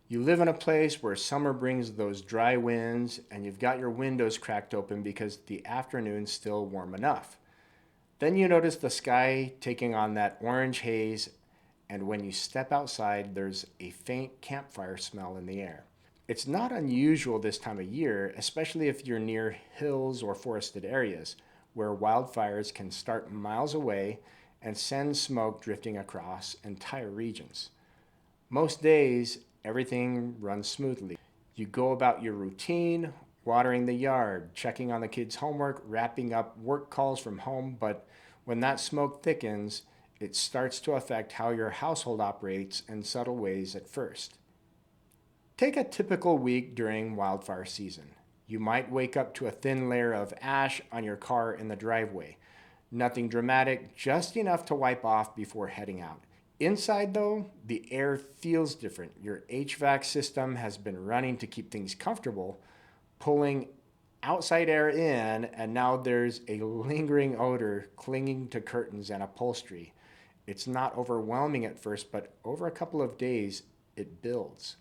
You live in a place where summer brings those dry winds and you've got your windows cracked open because the afternoon's still warm enough. Then you notice the sky taking on that orange haze, and when you step outside, there's a faint campfire smell in the air. It's not unusual this time of year, especially if you're near hills or forested areas, where wildfires can start miles away and send smoke drifting across entire regions. Most days, everything runs smoothly. You go about your routine, watering the yard, checking on the kids' homework, wrapping up work calls from home, but when that smoke thickens, it starts to affect how your household operates in subtle ways at first. Take a typical week during wildfire season. You might wake up to a thin layer of ash on your car in the driveway. Nothing dramatic, just enough to wipe off before heading out. Inside, though, the air feels different. Your HVAC system has been running to keep things comfortable, pulling outside air in, and now there's a lingering odor clinging to curtains and upholstery. It's not overwhelming at first, but over a couple of days, it builds.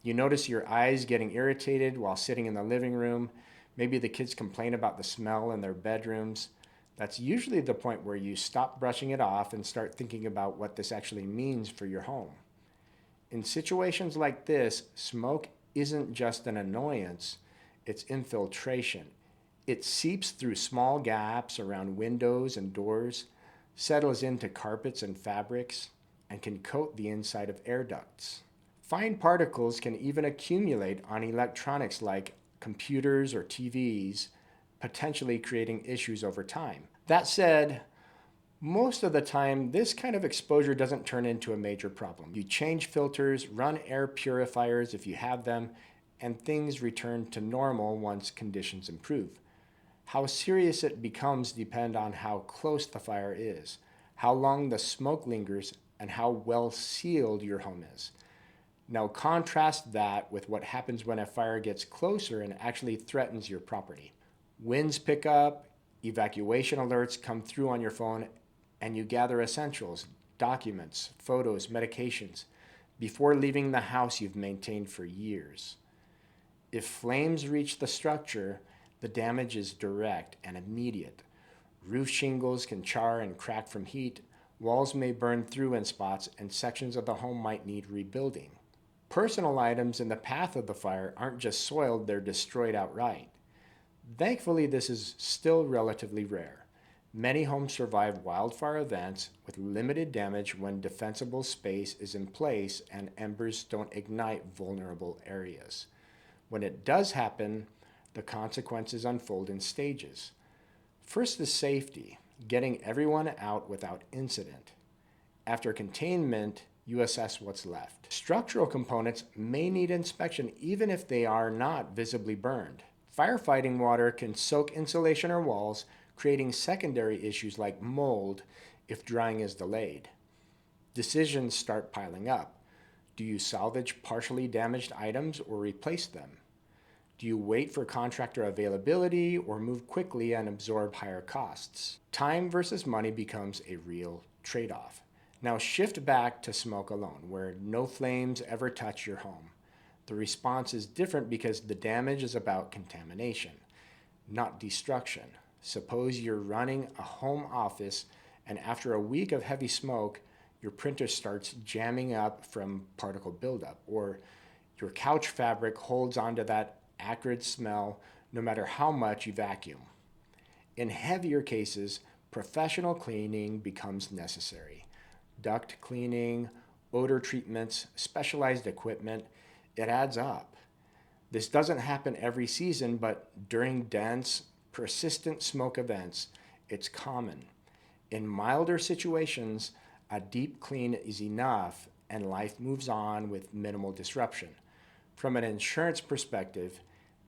You notice your eyes getting irritated while sitting in the living room. Maybe the kids complain about the smell in their bedrooms. That's usually the point where you stop brushing it off and start thinking about what this actually means for your home. In situations like this, smoke isn't just an annoyance, it's infiltration. It seeps through small gaps around windows and doors, settles into carpets and fabrics, and can coat the inside of air ducts. Fine particles can even accumulate on electronics like computers or TVs, potentially creating issues over time. That said, most of the time, this kind of exposure doesn't turn into a major problem. You change filters, run air purifiers if you have them, and things return to normal once conditions improve. How serious it becomes depends on how close the fire is, how long the smoke lingers, and how well sealed your home is. Now contrast that with what happens when a fire gets closer and actually threatens your property. Winds pick up, evacuation alerts come through on your phone, and you gather essentials, documents, photos, medications, before leaving the house you've maintained for years. If flames reach the structure, the damage is direct and immediate. Roof shingles can char and crack from heat, walls may burn through in spots, and sections of the home might need rebuilding. Personal items in the path of the fire aren't just soiled, they're destroyed outright. Thankfully, this is still relatively rare. Many homes survive wildfire events with limited damage when defensible space is in place and embers don't ignite vulnerable areas. When it does happen, the consequences unfold in stages. First is safety, getting everyone out without incident. After containment, you assess what's left. Structural components may need inspection even if they are not visibly burned. Firefighting water can soak insulation or walls, creating secondary issues like mold if drying is delayed. Decisions start piling up. Do you salvage partially damaged items or replace them? Do you wait for contractor availability or move quickly and absorb higher costs? Time versus money becomes a real trade-off. Now shift back to smoke alone, where no flames ever touch your home. The response is different because the damage is about contamination, not destruction. Suppose you're running a home office and after a week of heavy smoke, your printer starts jamming up from particle buildup, or your couch fabric holds onto that acrid smell no matter how much you vacuum. In heavier cases, professional cleaning becomes necessary. Duct cleaning, odor treatments, specialized equipment, it adds up. This doesn't happen every season, but during dense, persistent smoke events, it's common. In milder situations, a deep clean is enough and life moves on with minimal disruption. From an insurance perspective,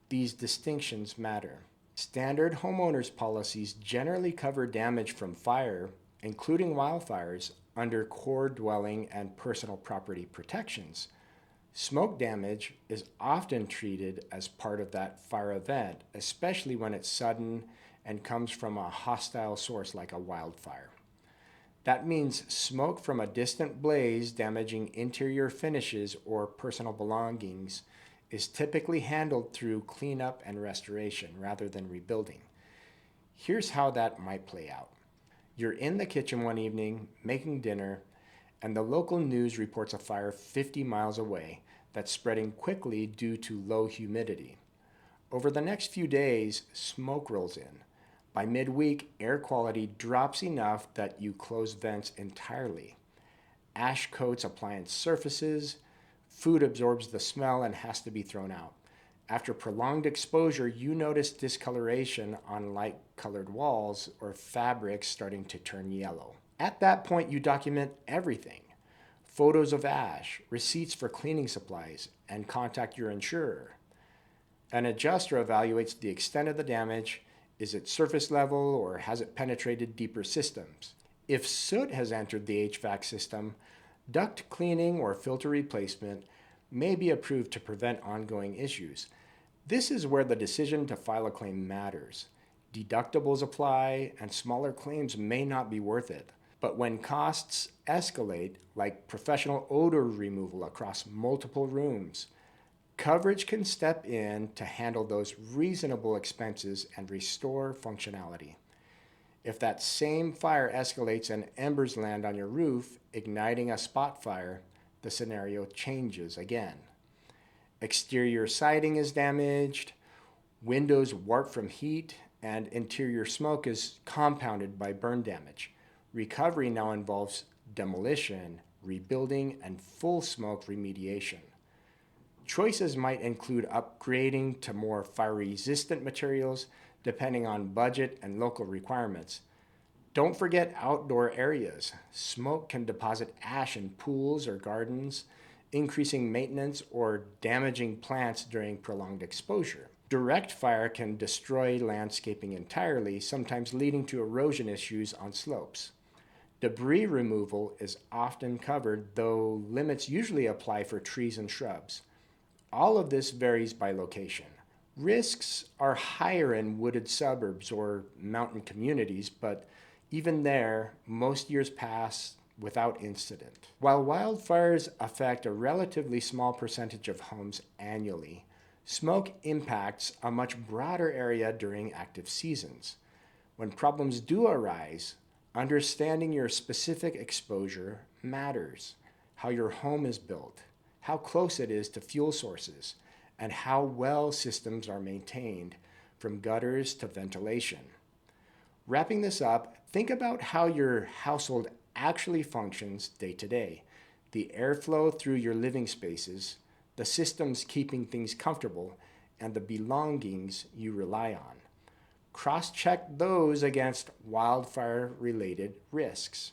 these distinctions matter. Standard homeowners policies generally cover damage from fire, including wildfires, under core dwelling and personal property protections. Smoke damage is often treated as part of that fire event, especially when it's sudden and comes from a hostile source like a wildfire. That means smoke from a distant blaze damaging interior finishes or personal belongings is typically handled through cleanup and restoration rather than rebuilding. Here's how that might play out. You're in the kitchen one evening making dinner, and the local news reports a fire 50 miles away that's spreading quickly due to low humidity. Over the next few days, smoke rolls in. By midweek, air quality drops enough that you close vents entirely. Ash coats appliance surfaces, food absorbs the smell and has to be thrown out. After prolonged exposure, you notice discoloration on light-colored walls or fabrics starting to turn yellow. At that point, you document everything. Photos of ash, receipts for cleaning supplies, and contact your insurer. An adjuster evaluates the extent of the damage. Is it surface level or has it penetrated deeper systems? If soot has entered the HVAC system, duct cleaning or filter replacement may be approved to prevent ongoing issues. This is where the decision to file a claim matters. Deductibles apply and smaller claims may not be worth it. But when costs escalate, like professional odor removal across multiple rooms, coverage can step in to handle those reasonable expenses and restore functionality. If that same fire escalates and embers land on your roof, igniting a spot fire, the scenario changes again. Exterior siding is damaged, windows warp from heat, and interior smoke is compounded by burn damage. Recovery now involves demolition, rebuilding, and full smoke remediation. Choices might include upgrading to more fire-resistant materials depending on budget and local requirements. Don't forget outdoor areas. Smoke can deposit ash in pools or gardens, increasing maintenance or damaging plants during prolonged exposure. Direct fire can destroy landscaping entirely, sometimes leading to erosion issues on slopes. Debris removal is often covered, though limits usually apply for trees and shrubs. All of this varies by location. Risks are higher in wooded suburbs or mountain communities, but even there, most years pass without incident. While wildfires affect a relatively small percentage of homes annually, smoke impacts a much broader area during active seasons. When problems do arise, understanding your specific exposure matters. How your home is built, how close it is to fuel sources, and how well systems are maintained, from gutters to ventilation. Wrapping this up, think about how your household actually functions day to day. The airflow through your living spaces, the systems keeping things comfortable, and the belongings you rely on. Cross-check those against wildfire-related risks.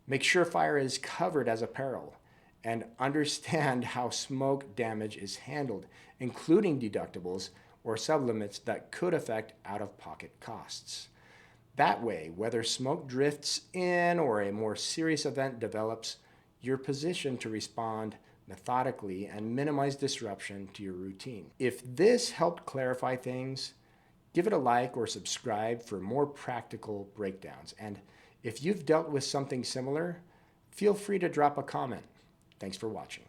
Make sure fire is covered as a peril, and understand how smoke damage is handled, including deductibles or sublimits that could affect out-of-pocket costs. That way, whether smoke drifts in or a more serious event develops, you're positioned to respond methodically and minimize disruption to your routine. If this helped clarify things, give it a like or subscribe for more practical breakdowns. And if you've dealt with something similar, feel free to drop a comment. Thanks for watching.